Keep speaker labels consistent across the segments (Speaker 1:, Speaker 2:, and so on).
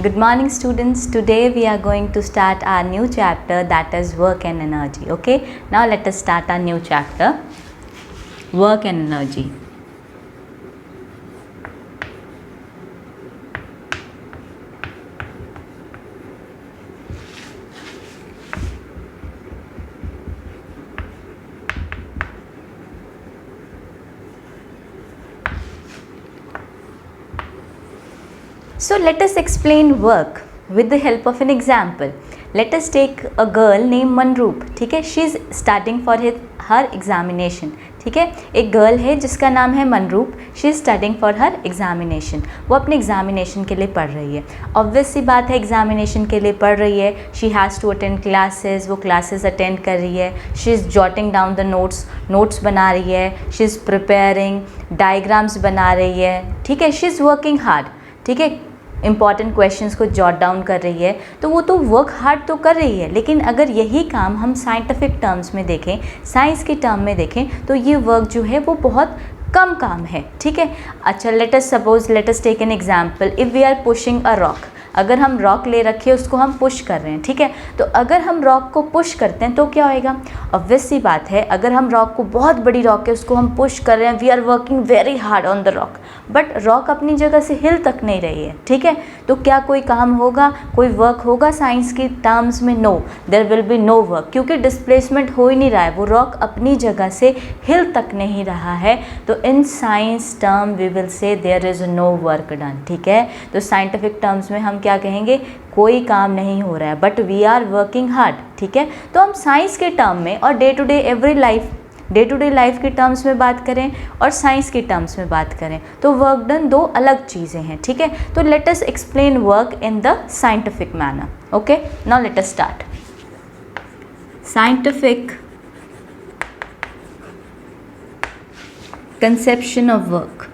Speaker 1: Good morning students. Today we are going to start our new chapter, that is work and energy. Okay, now let us start our new chapter, work and energy. So let us explain work with the help of an example. Let us take a girl named Manroop. ठीक है, she is starting for her examination. ठीक है, एक girl है जिसका नाम है Manroop. She is studying for her examination. वो अपने एग्जामिनेशन के लिए पढ़ रही है. ऑब्वियस सी बात है, एग्जामिनेशन के लिए पढ़ रही है. She has to attend classes. वो क्लासेस अटेंड कर रही है. She is jotting down the notes बना रही है. शी इज़ प्रिपेयरिंग डायग्राम्स बना रही है. ठीक है, शी इज़ वर्किंग हार्ड. ठीक है, इंपॉर्टेंट क्वेश्चंस को जॉट डाउन कर रही है. तो वो तो वर्क हार्ड तो कर रही है, लेकिन अगर यही काम हम साइंटिफिक टर्म्स में देखें, साइंस के टर्म में देखें, तो ये वर्क जो है वो बहुत कम काम है. ठीक है. अच्छा, let us take an example. If we are pushing a rock, अगर हम रॉक ले रखे उसको हम पुश कर रहे हैं. ठीक है, तो अगर हम रॉक को पुश करते हैं तो क्या होएगा? ऑब्वियस सी बात है, अगर हम रॉक को, बहुत बड़ी रॉक है, उसको हम पुश कर रहे हैं, we are working very hard on the rock, but rock अपनी जगह से हिल तक नहीं रही है. ठीक है, तो क्या कोई काम होगा, कोई वर्क होगा साइंस की टर्म्स में? No, there will be no work, क्योंकि डिस्प्लेसमेंट हो ही नहीं रहा है. वो रॉक अपनी जगह से हिल तक नहीं रहा है. तो in science term we will say there is no work done. ठीक है, तो साइंटिफिक टर्म्स में हम क्या कहेंगे? कोई काम नहीं हो रहा है, but we are working hard. ठीक है, तो हम साइंस के टर्म में और डे टू डे लाइफ के टर्म्स में बात करें और साइंस के टर्म्स में बात करें, तो वर्क डन दो अलग चीज़ें हैं. ठीक है, तो let us explain work in the scientific manner. Okay, now let us start. Scientific conception of work.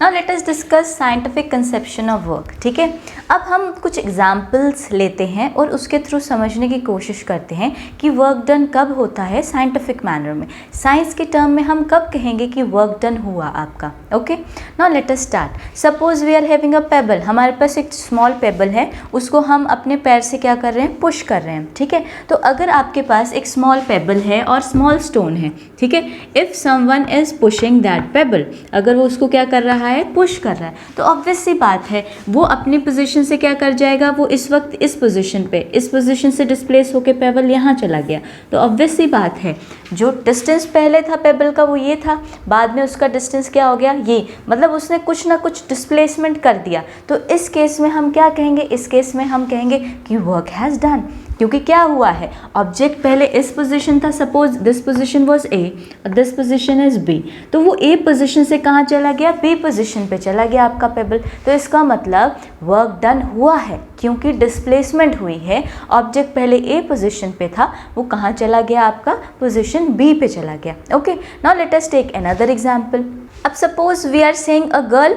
Speaker 1: Now let us discuss scientific conception of work. ठीक है, अब हम कुछ एग्जाम्पल्स लेते हैं और उसके थ्रू समझने की कोशिश करते हैं कि वर्क डन कब होता है साइंटिफिक मैनर में. साइंस के टर्म में हम कब कहेंगे कि वर्क डन हुआ आपका. Okay, now let us start. Suppose we are having a pebble. हमारे पास एक स्मॉल पेबल है, उसको हम अपने पैर से क्या कर रहे हैं? पुश कर रहे हैं. ठीक है, तो अगर आपके पास एक स्मॉल पेबल है और स्मॉल स्टोन है, ठीक है, if someone is pushing that payable, अगर वो उसको क्या कर रहा है? पुश कर रहा है, तो ऑब्वियस सी बात है वो अपनी पोजीशन से क्या कर जाएगा? वो इस वक्त इस पोजीशन से डिस्प्लेस होकर पेबल यहाँ चला गया. तो ऑब्वियस सी बात है, जो डिस्टेंस पहले था पेबल का वो ये था, बाद में उसका डिस्टेंस क्या हो गया? ये, मतलब उसने कुछ ना कुछ डिस्प्लेसमेंट कर दिया. तो इस केस में हम क्या कहेंगे? इस केस में हम कहेंगे कि वर्क हैज़ डन, क्योंकि क्या हुआ है? ऑब्जेक्ट पहले इस पोजीशन था, suppose this position was a और दिस पोजीशन इज बी, तो वो ए पोजीशन से कहाँ चला गया? बी पोजीशन पे चला गया आपका पेबल. तो इसका मतलब वर्क डन हुआ है, क्योंकि डिस्प्लेसमेंट हुई है. ऑब्जेक्ट पहले ए पोजीशन पे था, वो कहाँ चला गया? आपका पोजीशन बी पे चला गया. Okay, now let us take another example. अब suppose we are saying a girl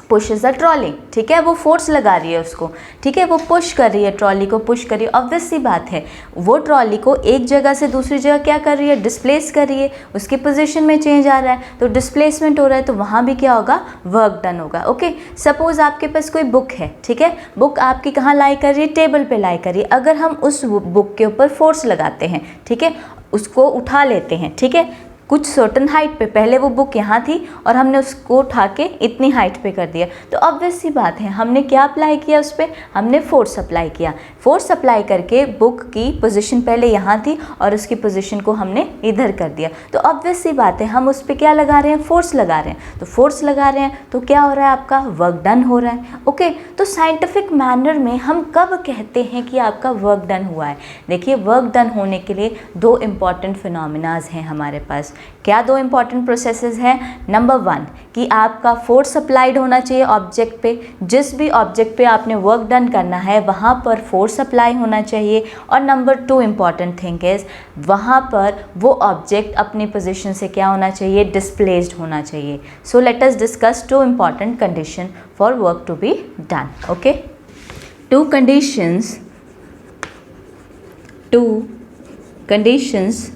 Speaker 1: pushes a trolley. ठीक है, वो फोर्स लगा रही है उसको. ठीक है, वो पुश कर रही है, ट्रॉली को पुश कर रही है. ऑब्वियस सी बात है, वो ट्रॉली को एक जगह से दूसरी जगह क्या कर रही है? डिस्प्लेस कर रही है. उसकी पोजीशन में चेंज आ रहा है, तो डिस्प्लेसमेंट हो रहा है, तो वहाँ भी क्या होगा? वर्क डन होगा. ओके, सपोज आपके पास कोई बुक है. ठीक है, बुक आपकी कहाँ लाई कर रही है? टेबल पे लाई कर रही है. अगर हम उस बुक के ऊपर फोर्स लगाते हैं, ठीक है, उसको उठा लेते हैं, ठीक है, कुछ सर्टन हाइट पे, पहले वो बुक यहाँ थी और हमने उसको उठा के इतनी हाइट पे कर दिया, तो ऑब्वियस सी बात है हमने क्या अप्लाई किया उस पर? हमने फोर्स अप्लाई किया. फोर्स अप्लाई करके बुक की पोजीशन पहले यहाँ थी और उसकी पोजीशन को हमने इधर कर दिया. तो ऑब्वियस सी बात है हम उस पर क्या लगा रहे हैं? फोर्स लगा रहे हैं. तो फोर्स लगा रहे हैं तो क्या हो रहा है? आपका वर्क डन हो रहा है. ओके, तो साइंटिफिक मैनर में हम कब कहते हैं कि आपका वर्क डन हुआ है? देखिए, वर्क डन होने के लिए दो इम्पॉर्टेंट फिनोमिनाज हैं हमारे पास. क्या दो इंपॉर्टेंट प्रोसेसेस हैं? नंबर 1 कि आपका फोर्स अप्लाइड होना चाहिए ऑब्जेक्ट पे. जिस भी ऑब्जेक्ट पे आपने वर्क डन करना है वहाँ पर फोर्स अप्लाई होना चाहिए. और नंबर 2 इम्पॉर्टेंट थिंग इज़ वहाँ पर वो ऑब्जेक्ट अपनी पोजीशन से क्या होना चाहिए? डिस्प्लेस्ड होना चाहिए. So let us discuss 2 important condition for work to be done. Okay, 2 two conditions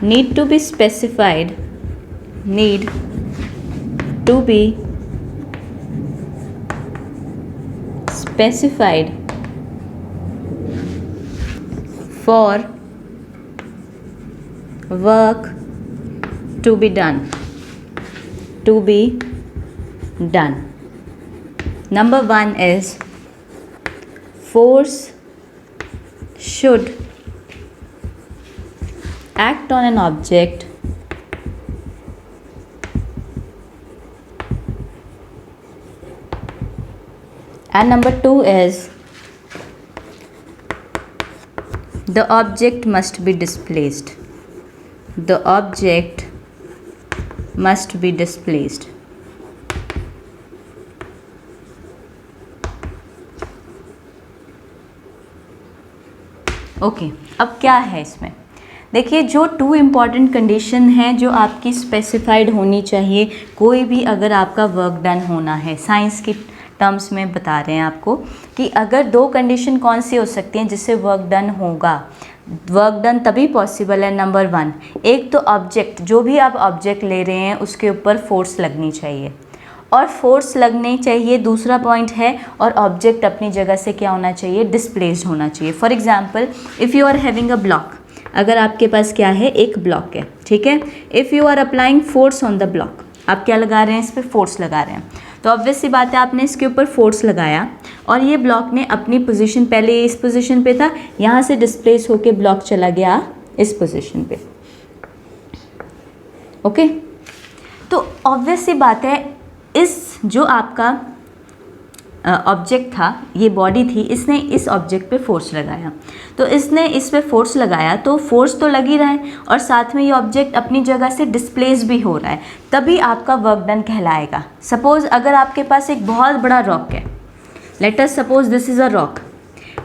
Speaker 1: need to be specified for work to be done. Number one is force should act on an object and number two is the object must be displaced. Okay, अब क्या है इसमें? देखिए, जो to important condition हैं जो आपकी specified होनी चाहिए कोई भी अगर आपका वर्क डन होना है, साइंस की टर्म्स में बता रहे हैं आपको कि अगर दो कंडीशन कौन सी हो सकती हैं जिससे वर्क डन होगा। वर्क डन तभी पॉसिबल है, नंबर वन, एक तो ऑब्जेक्ट, जो भी आप ऑब्जेक्ट ले रहे हैं उसके ऊपर फोर्स लगनी चाहिए, और फोर्स लगनी चाहिए दूसरा पॉइंट है, और ऑब्जेक्ट अपनी जगह से क्या होना चाहिए, डिस्प्लेस्ड होना चाहिए। For example, if you are having a block, अगर आपके पास क्या है, एक ब्लॉक है, ठीक है, if you are applying force on the block, आप क्या लगा रहे हैं, इस पर फोर्स लगा रहे हैं, तो ऑब्वियस सी बात है आपने इसके ऊपर फोर्स लगाया और ये ब्लॉक ने अपनी पोजीशन, पहले इस पोजीशन पे था, यहाँ से डिस्प्लेस होके ब्लॉक चला गया इस पोजीशन पे। ओके, तो ऑब्वियस सी बात है इस जो आपका ऑब्जेक्ट था, ये बॉडी थी, इसने इस ऑब्जेक्ट पे फोर्स लगाया, तो इसने इस पे फोर्स लगाया तो फोर्स तो लग ही रहा है और साथ में ये ऑब्जेक्ट अपनी जगह से डिस्प्लेस भी हो रहा है, तभी आपका वर्क डन कहलाएगा। सपोज अगर आपके पास एक बहुत बड़ा रॉक है, let us suppose this is a rock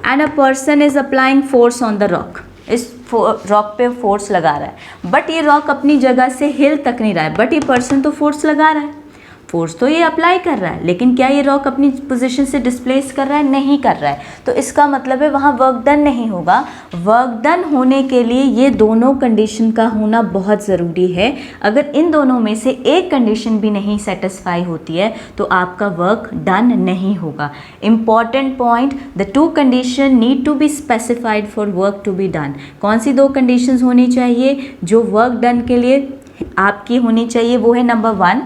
Speaker 1: and a person is applying force on the rock, इस रॉक पे फोर्स लगा रहा है, बट ये रॉक अपनी जगह से हिल तक नहीं रहा है, बट ये पर्सन तो फोर्स लगा रहा है, फोर्स तो ये अप्लाई कर रहा है, लेकिन क्या ये रॉक अपनी पोजीशन से डिस्प्लेस कर रहा है, नहीं कर रहा है, तो इसका मतलब है वहाँ वर्क डन नहीं होगा। वर्क डन होने के लिए ये दोनों कंडीशन का होना बहुत ज़रूरी है। अगर इन दोनों में से एक कंडीशन भी नहीं सेटिस्फाई होती है तो आपका वर्क डन नहीं होगा। Important point, the two condition need to be specified for work to be done. कौन सी दो कंडीशंस होनी चाहिए जो वर्क डन के लिए आपकी होनी चाहिए, वो है number one,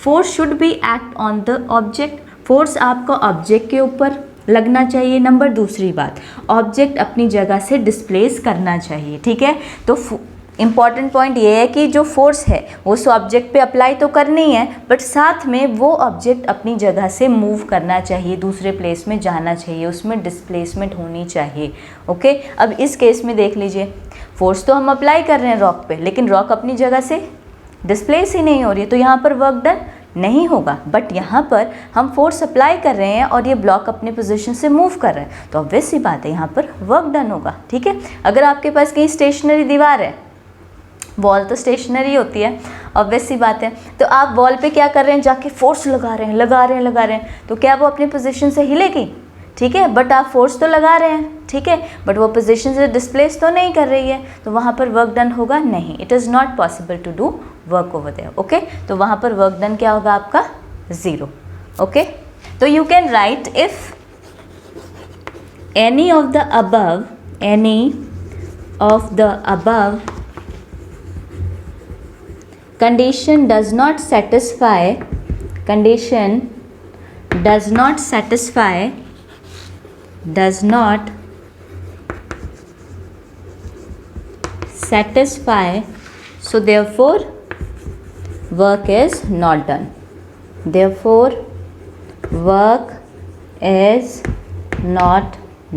Speaker 1: force should be act on the object, force आपको ऑब्जेक्ट के ऊपर लगना चाहिए। नंबर दूसरी बात, ऑब्जेक्ट अपनी जगह से डिस्प्लेस करना चाहिए, ठीक है। तो इम्पॉर्टेंट पॉइंट ये है कि जो फोर्स है वो उस ऑब्जेक्ट पे अप्लाई तो करनी है, बट साथ में वो ऑब्जेक्ट अपनी जगह से मूव करना चाहिए, दूसरे प्लेस में जाना चाहिए, उसमें डिस्प्लेसमेंट होनी चाहिए। ओके, अब इस केस में देख लीजिए, फोर्स तो हम अप्लाई कर रहे हैं रॉक पे, लेकिन रॉक अपनी जगह से डिस्प्लेस ही नहीं हो रही है, तो यहाँ पर वर्क डन नहीं होगा। बट यहाँ पर हम फोर्स अप्लाई कर रहे हैं और ये ब्लॉक अपने पोजीशन से मूव कर रहे हैं, तो ऑब्वियस सी बात है यहाँ पर वर्क डन होगा, ठीक है। अगर आपके पास कहीं स्टेशनरी दीवार है, वॉल तो स्टेशनरी होती है, ऑब्वियस सी बात है, तो आप वॉल पे क्या कर रहे हैं, जाके फोर्स लगा रहे हैं, तो क्या वो अपनी पोजीशन से हिलेगी, ठीक है, बट आप फोर्स तो लगा रहे हैं, ठीक है, बट वो पोजीशन से डिस्प्लेस तो नहीं कर रही है, तो वहाँ पर वर्क डन होगा नहीं। It is not possible to do work over there. Okay, तो वहाँ पर वर्क डन क्या होगा आपका, ज़ीरो। ओके, तो you can write if any of the above condition does not satisfy so therefore work is not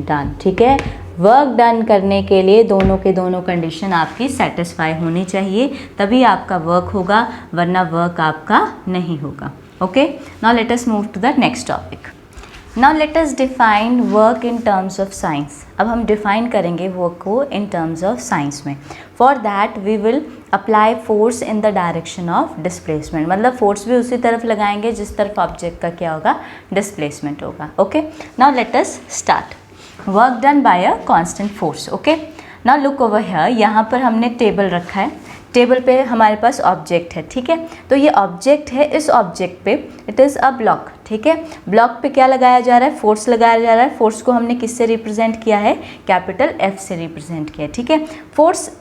Speaker 1: done, ठीक है। Work done करने के लिए दोनों के दोनों कंडीशन आपकी सेटिस्फाई होनी चाहिए, तभी आपका वर्क होगा, वरना वर्क आपका नहीं होगा। Okay, now let us move to the next topic. Now let us define work in terms of science. अब हम डिफाइन करेंगे वर्क को इन टर्म्स ऑफ साइंस में। For that we will apply force in the direction of displacement, मतलब force भी उसी तरफ लगाएंगे जिस तरफ ऑब्जेक्ट का क्या होगा, डिस्प्लेसमेंट होगा। Okay, now let us start. Work done by a constant force. Okay, now look over here, यहाँ पर हमने टेबल रखा है, टेबल पे हमारे पास ऑब्जेक्ट है, ठीक है। तो ये ऑब्जेक्ट है, इस ऑब्जेक्ट पे इट इज़ अ ब्लॉक, ठीक है। ब्लॉक पे क्या लगाया जा रहा है, फोर्स लगाया जा रहा है। फोर्स को हमने किससे रिप्रेजेंट किया है, कैपिटल F से रिप्रेजेंट किया है, ठीक है। फोर्स,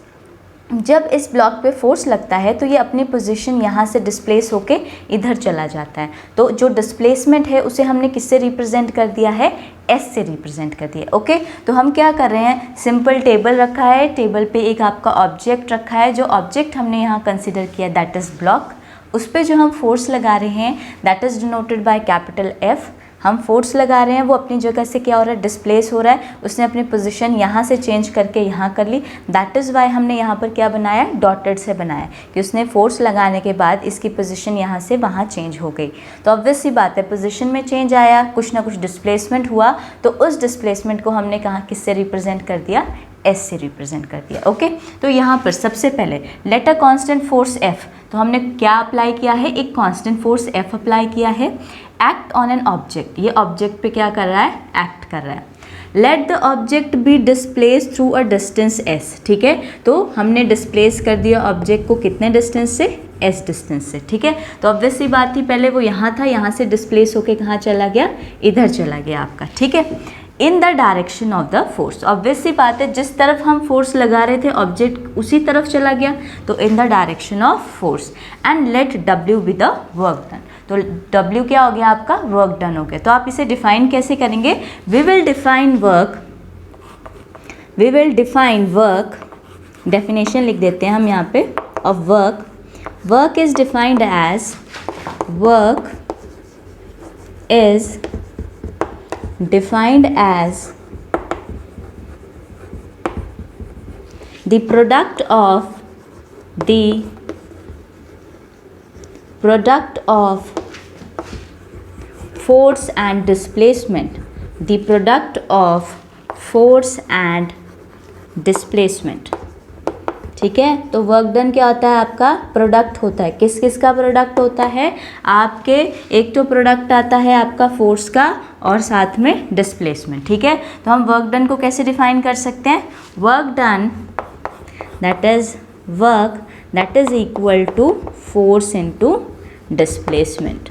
Speaker 1: जब इस ब्लॉक पे फोर्स लगता है तो ये अपनी पोजीशन यहाँ से डिस्प्लेस होके इधर चला जाता है। तो जो डिस्प्लेसमेंट है उसे हमने किससे रिप्रेजेंट कर दिया है, S से रिप्रेजेंट कर दिया। ओके, तो हम क्या कर रहे हैं, सिंपल टेबल रखा है, टेबल पे एक आपका ऑब्जेक्ट रखा है, जो ऑब्जेक्ट हमने यहाँ कंसिडर किया दैट इज़ ब्लॉक, उस पर जो हम फोर्स लगा रहे हैं that is denoted by capital F। हम फोर्स लगा रहे हैं, वो अपनी जगह से क्या हो रहा है, डिस्प्लेस हो रहा है, उसने अपनी पोजीशन यहाँ से चेंज करके यहाँ कर ली। दैट इज़ वाई हमने यहाँ पर क्या बनाया, डॉटेड से बनाया, कि उसने फोर्स लगाने के बाद इसकी पोजीशन यहाँ से वहाँ चेंज हो गई। तो ऑब्वियस सी बात है, पोजीशन में चेंज आया, कुछ ना कुछ डिस्प्लेसमेंट हुआ, तो उस डिस्प्लेसमेंट को हमने कहाँ किससे रिप्रेजेंट कर दिया, S से रिप्रेजेंट कर दिया। ओके, तो यहाँ पर सबसे पहले let a constant force F, तो हमने क्या अप्लाई किया है, एक कांस्टेंट फोर्स F अप्लाई किया है। एक्ट ऑन एन ऑब्जेक्ट, ये ऑब्जेक्ट पे क्या कर रहा है, एक्ट कर रहा है। Let the object be displace through a distance S, ठीक है। तो हमने डिस्प्लेस कर दिया ऑब्जेक्ट को कितने डिस्टेंस से, S डिस्टेंस से, ठीक है। तो ऑब्वियस सी बात थी, पहले वो यहाँ था, यहाँ से डिस्प्लेस होके कहाँ चला गया, इधर चला गया आपका, ठीक है। In the direction of the force, obvious सी बात है, जिस तरफ हम फोर्स लगा रहे थे ऑब्जेक्ट उसी तरफ चला गया, तो इन the direction of force. And let W be the work done, तो W क्या हो गया आपका, वर्क डन हो गया। तो आप इसे डिफाइन कैसे करेंगे, we will define work, definition लिख देते हैं हम यहाँ पे of work. Work is defined as, work is defined as the product of force and displacement, the product of force and displacement, ठीक है। तो वर्क डन क्या होता है आपका, प्रोडक्ट होता है, किस किस का प्रोडक्ट होता है आपके, एक तो प्रोडक्ट आता है आपका फोर्स का और साथ में डिस्प्लेसमेंट, ठीक है। तो हम वर्क डन को कैसे डिफाइन कर सकते हैं, work done that is equal to force into displacement.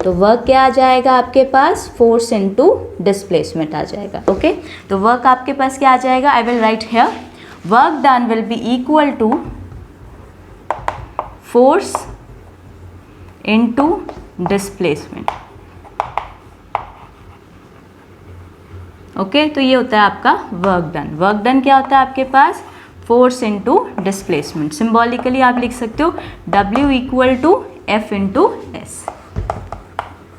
Speaker 1: तो वर्क क्या आ जाएगा आपके पास, फोर्स इनटू डिस्प्लेसमेंट आ जाएगा। ओके, तो वर्क आपके पास क्या आ जाएगा, I will write here, work done will be equal to force into displacement। Okay, तो ये होता है आपका वर्क डन। वर्क डन क्या होता है आपके पास, फोर्स इनटू डिस्प्लेसमेंट। सिंबॉलिकली आप लिख सकते हो W equal to F into S।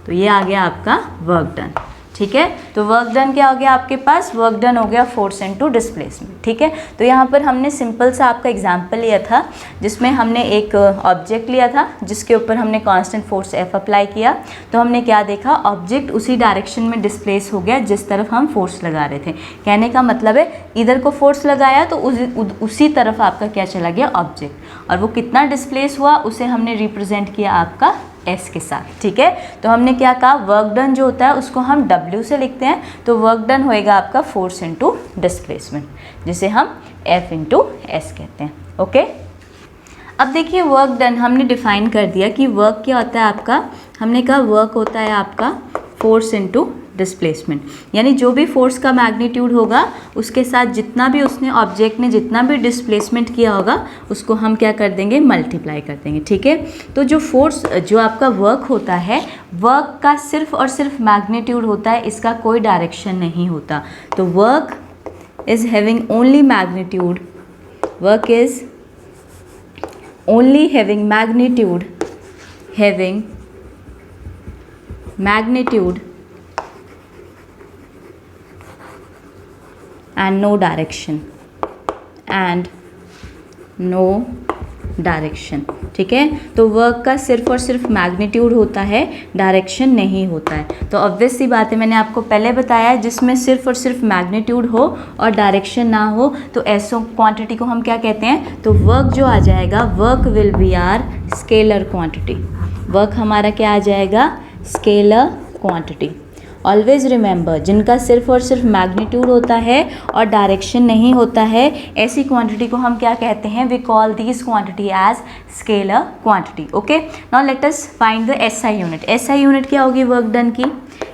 Speaker 1: तो ये आ गया आपका वर्क डन, ठीक है। तो वर्क डन क्या हो गया आपके पास, वर्क डन हो गया फोर्स इनटू डिस्प्लेसमेंट, ठीक है। तो यहाँ पर हमने सिंपल सा आपका एग्जांपल लिया था, जिसमें हमने एक ऑब्जेक्ट लिया था जिसके ऊपर हमने कांस्टेंट फोर्स F अप्लाई किया। तो हमने क्या देखा, ऑब्जेक्ट उसी डायरेक्शन में डिस्प्लेस हो गया जिस तरफ हम फोर्स लगा रहे थे। कहने का मतलब है, इधर को फोर्स लगाया तो उसी तरफ आपका क्या चला गया, ऑब्जेक्ट, और वो कितना डिस्प्लेस हुआ उसे हमने रिप्रेजेंट किया आपका S के साथ, ठीक है। तो हमने क्या कहा, वर्क डन जो होता है उसको हम W से लिखते हैं, तो वर्क डन होएगा आपका फोर्स इनटू डिस्प्लेसमेंट, जिसे हम F इंटू S कहते हैं। ओके, अब देखिए वर्क डन हमने डिफाइन कर दिया कि वर्क क्या होता है आपका, हमने कहा वर्क होता है आपका फोर्स इनटू डिस्प्लेसमेंट, यानी जो भी फोर्स का मैग्नीट्यूड होगा उसके साथ जितना भी उसने ऑब्जेक्ट ने जितना भी डिस्प्लेसमेंट किया होगा उसको हम क्या कर देंगे, मल्टीप्लाई कर देंगे, ठीक है। तो जो फोर्स, जो आपका वर्क होता है, वर्क का सिर्फ और सिर्फ मैग्नीट्यूड होता है, इसका कोई डायरेक्शन नहीं होता। तो work is having only magnitude, work is only having magnitude and no direction, ठीक है। तो वर्क का सिर्फ और सिर्फ मैग्नीट्यूड होता है, डायरेक्शन नहीं होता है। तो ऑब्वियस सी बात है, मैंने आपको पहले बताया, जिसमें सिर्फ और सिर्फ मैग्नीट्यूड हो और डायरेक्शन ना हो तो ऐसो क्वांटिटी को हम क्या कहते हैं, तो वर्क जो आ जाएगा, work will be are scalar quantity. Work हमारा क्या आ जाएगा, स्केलर क्वांटिटी। ऑलवेज रिमेंबर, जिनका सिर्फ और सिर्फ मैग्नीट्यूड होता है और डायरेक्शन नहीं होता है, ऐसी क्वांटिटी को हम क्या कहते हैं? We call this quantity as scalar quantity. Okay, now let us find the SI unit. SI unit क्या होगी वर्क डन की?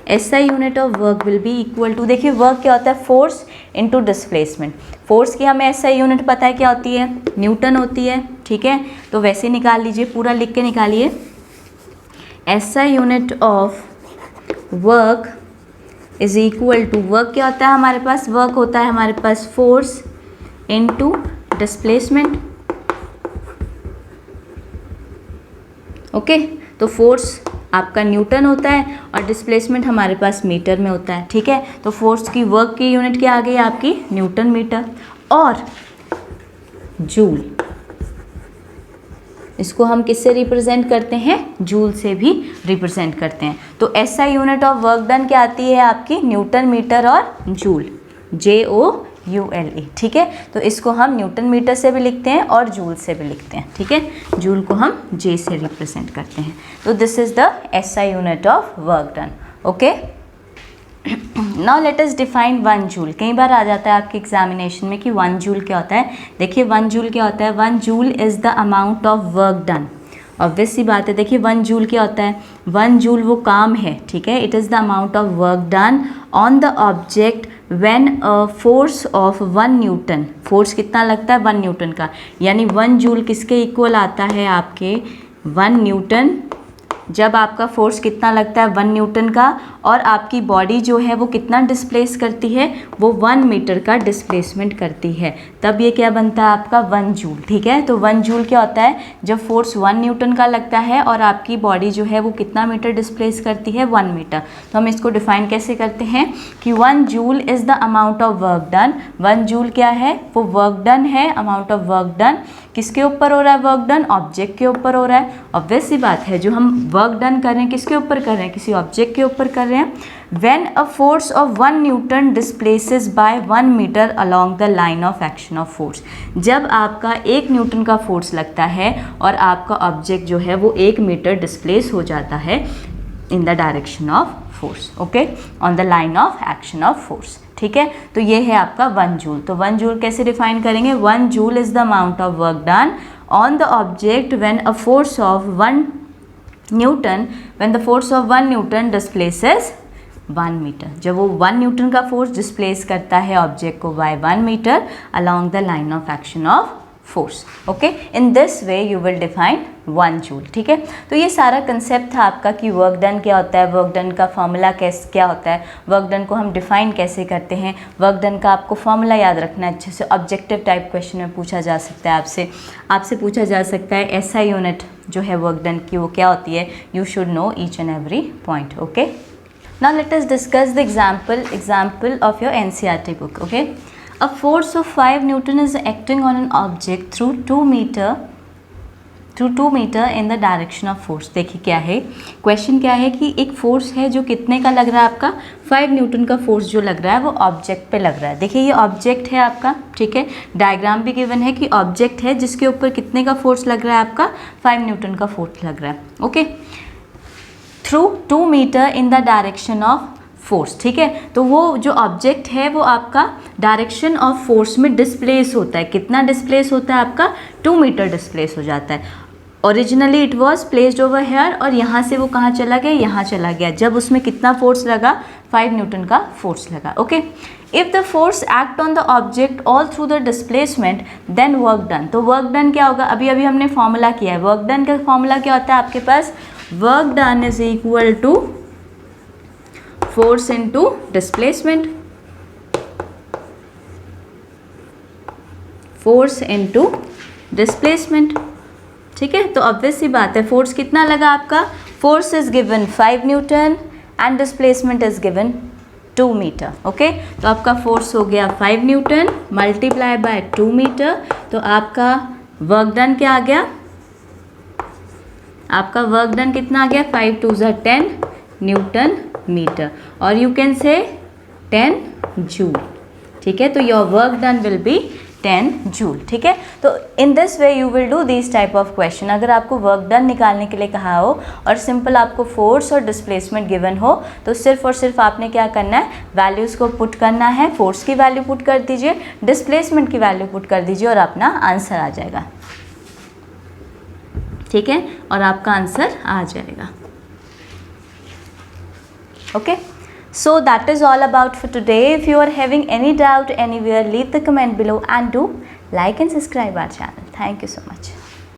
Speaker 1: SI unit of work will be equal to, देखिए वर्क क्या होता है? Force into displacement. फोर्स की हमें SI unit पता है क्या होती है? न्यूटन होती है. ठीक है, तो वैसे निकाल लीजिए, पूरा लिख के निकालिए. SI unit of work is equal to, work क्या होता है हमारे पास? वर्क होता है हमारे पास फोर्स इनटू डिस्प्लेसमेंट. ओके, तो फोर्स आपका न्यूटन होता है और डिस्प्लेसमेंट हमारे पास मीटर में होता है. ठीक है, तो फोर्स की, वर्क की यूनिट क्या आ गई आपकी? Newton metre. और जूल, इसको हम किससे रिप्रेजेंट करते हैं? जूल से भी रिप्रेजेंट करते हैं. तो SI unit of work done क्या आती है आपकी? न्यूटन मीटर और जूल, JOULE. ठीक है, तो इसको हम न्यूटन मीटर से भी लिखते हैं और जूल से भी लिखते हैं. ठीक है, जूल को हम J से रिप्रेजेंट करते हैं. तो this is the SI unit of work done. Okay, now let us define 1 joule. कई बार आ जाता है आपके एग्जामिनेशन में कि 1 जूल क्या होता है. देखिए 1 जूल क्या होता है? 1 joule is the amount of work done. Obvious सी बात है. देखिए 1 जूल क्या होता है? 1 जूल वो काम है. ठीक है, it is the amount of work done on the object when a force of 1 Newton. Force कितना लगता है? 1 न्यूटन का. यानी 1 जूल किसके इक्वल आता है? आपके 1 न्यूटन. जब आपका फोर्स कितना लगता है? 1 न्यूटन का, और आपकी बॉडी जो है वो कितना डिस्प्लेस करती है? वो 1 मीटर का डिस्प्लेसमेंट करती है. तब ये क्या बनता है आपका? 1 जूल. ठीक है, तो 1 जूल क्या होता है? जब फोर्स 1 न्यूटन का लगता है और आपकी बॉडी जो है वो कितना मीटर डिस्प्लेस करती है? 1 मीटर. तो हम इसको डिफाइन कैसे करते हैं कि 1 joule is the amount of work done. 1 joule क्या है? वो वर्क डन है. अमाउंट ऑफ वर्क डन किसके ऊपर हो रहा है? वर्क डन ऑब्जेक्ट के ऊपर हो रहा है. ऑब्वियस सी बात है, जो हम वर्क डन कर रहे हैं किसके ऊपर कर रहे हैं? किसी ऑब्जेक्ट के ऊपर कर रहे हैं. When a force of 1 newton displaces by 1 metre along the line of action of force. जब आपका 1 न्यूटन का फोर्स लगता है और आपका ऑब्जेक्ट जो है वो 1 मीटर डिस्प्लेस हो जाता है in the direction of force. Okay, on the line of action of force. ठीक है, तो ये है आपका 1 जूल. तो 1 जूल कैसे डिफाइन करेंगे? 1 joule is the amount of work done on the object when a force of 1 newton, when the force of 1 newton displaces 1 metre. जब वो 1 न्यूटन का फोर्स डिस्प्लेस करता है ऑब्जेक्ट को by 1 metre along the line of action of force. Okay, in this way you will define 1 joule. ठीक है, तो ये सारा कंसेप्ट था आपका कि वर्क डन क्या होता है, वर्क डन का फॉर्मूला क्या होता है, वर्क डन को हम डिफाइन कैसे करते हैं. वर्क डन का आपको फॉर्मूला याद रखना है अच्छे से. ऑब्जेक्टिव टाइप क्वेश्चन में पूछा जा सकता है आपसे पूछा जा सकता है एसआई यूनिट जो है वर्क डन की वो क्या होती है. You should know each and every point. Okay, now let us discuss the example of your NCERT book. Okay, a force of 5 Newton is acting on an object through 2 meter in the direction of force. देखिए क्या है question, क्या है कि एक force है जो कितने का लग रहा है आपका? 5 न्यूटन का फोर्स जो लग रहा है वो ऑब्जेक्ट पे लग रहा है. देखिए ये ऑब्जेक्ट है आपका. ठीक है, डायग्राम भी गिवन है कि ऑब्जेक्ट है जिसके ऊपर कितने का फोर्स लग रहा है आपका? 5 न्यूटन का फोर्स लग रहा है. Okay, through 2 metre in the direction of force. ठीक है, तो वो जो ऑब्जेक्ट है वो आपका डायरेक्शन ऑफ फोर्स में डिस्प्लेस होता है. कितना डिस्प्लेस होता है आपका? 2 मीटर डिस्प्लेस हो जाता है. Originally it was placed over here, और यहाँ से वो कहाँ चला गया? यहाँ चला गया. जब उसमें कितना फोर्स लगा? 5 न्यूटन का फोर्स लगा. Okay, if the force act on the object all through the displacement then work done. तो वर्क डन क्या होगा? अभी हमने फॉर्मूला किया है. वर्क डन का फॉर्मूला क्या होता है आपके पास? Work done is equal to force into displacement. Force into displacement. ठीक है, तो ऑब्वियस सी बात है फोर्स कितना लगा आपका? Force is given 5 newton and displacement is given 2 metre. Okay, तो आपका फोर्स हो गया 5 न्यूटन मल्टीप्लाई बाय 2 मीटर. तो आपका वर्क डन क्या आ गया? आपका वर्क डन कितना आ गया? 5 2 10 न्यूटन मीटर, और यू कैन से 10 जूल. ठीक है, तो your work done will be 10 joule, ठीक है। तो इन this way you will do this type of question. अगर आपको वर्क डन निकालने के लिए कहा हो और सिंपल आपको फोर्स और डिस्प्लेसमेंट गिवन हो तो सिर्फ और सिर्फ आपने क्या करना है, वैल्यूज़ को पुट करना है। फोर्स की वैल्यू पुट कर दीजिए, डिस्प्लेसमेंट की वैल्यू पुट कर दीजिए और अपना आंसर आ जाएगा, ठीक है, और आपका आंसर आ जाएगा। Okay, so that is all about for today. If you are having any doubt anywhere, leave the comment below and do like and subscribe our channel. Thank you so much.